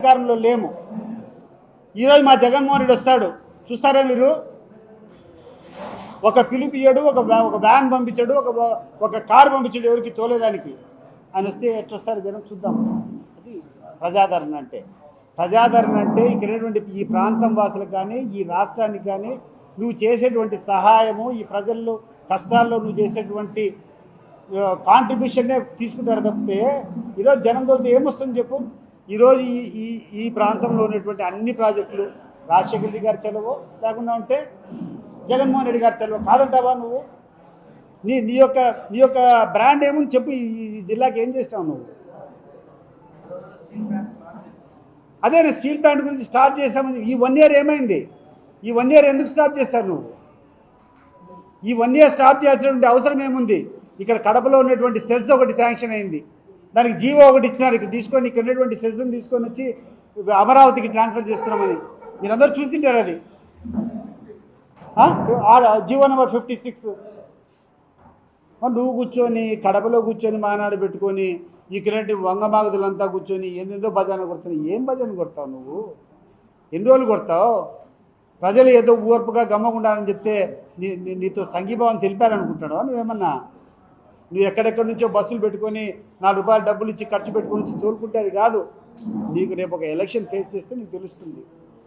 అధికారంలో లేము. ఈరోజు మా జగన్మోహన్ రెడ్డి వస్తాడు, చూస్తారా మీరు? ఒక పిలుపు ఇయ్యడు, ఒక వ్యాన్ పంపించాడు, ఒక కారు పంపించాడు ఎవరికి తోలేదానికి. ఆయన వస్తే ఎట్లొస్తారు జనం చూద్దాం. అది ప్రజాదరణ అంటే. ప్రజాదరణ అంటే ఇక్కడ ఈ ప్రాంతం వాసులకు కానీ ఈ రాష్ట్రానికి కానీ నువ్వు చేసేటువంటి సహాయము, ఈ ప్రజల్లో కష్టాల్లో నువ్వు చేసేటువంటి కాంట్రిబ్యూషన్నే తీసుకుంటాడు తప్పితే ఈరోజు జనంతో ఏమొస్తుంది చెప్పు? ఈరోజు ఈ ప్రాంతంలో ఉన్నటువంటి అన్ని ప్రాజెక్టులు రాజశేఖర రెడ్డి గారి చలవో లేకుండా ఉంటే జగన్మోహన్ రెడ్డి గారి చలవో కాదంటావా నువ్వు? నీ యొక్క బ్రాండ్ ఏముంది చెప్పు? ఈ జిల్లాకి ఏం చేస్తావు నువ్వు? అదే నేను స్టీల్ ప్లాంట్ గురించి స్టార్ట్ చేస్తామని ఈ 1 ఇయర్ ఏమైంది? ఈ 1 ఇయర్ ఎందుకు స్టాప్ చేశారు నువ్వు? ఈ 1 ఇయర్ స్టాప్ చేయాల్సినటువంటి అవసరం ఏముంది? ఇక్కడ కడపలో ఉన్నటువంటి సెజ్ ఒకటి శాంక్షన్ అయింది, దానికి జీవో ఒకటి ఇచ్చినారు. ఇక్కడ తీసుకొని ఇక్కడ ఉన్నటువంటి సెజ్ని తీసుకొని వచ్చి అమరావతికి ట్రాన్స్ఫర్ చేస్తున్నామని మీరందరూ చూసింటారు. అది జీవో నెంబర్ 56. నువ్వు కూర్చొని కడపలో కూర్చొని మానాడు పెట్టుకొని ఇక్కడంటే వంగమాగదులంతా కూర్చొని ఏందేందో భజన కొడుతున్నావు. ఏం భజన కొడతావు నువ్వు? ఎన్ని రోజులు కొడతావు? ప్రజలు ఏదో ఓర్పుగా గమ్మకుండాలని చెప్తే నీతో సంఘీభావం తెలిపారనుకుంటాడు నువ్వేమన్నా? నువ్వు ఎక్కడెక్కడి నుంచో బస్సులు పెట్టుకొని ₹4 డబ్బులు ఇచ్చి ఖర్చు పెట్టుకొని వచ్చి తోలుకుంటే అది కాదు. నీకు రేపు ఒక ఎలక్షన్ ఫేస్ చేస్తే నీకు తెలుస్తుంది.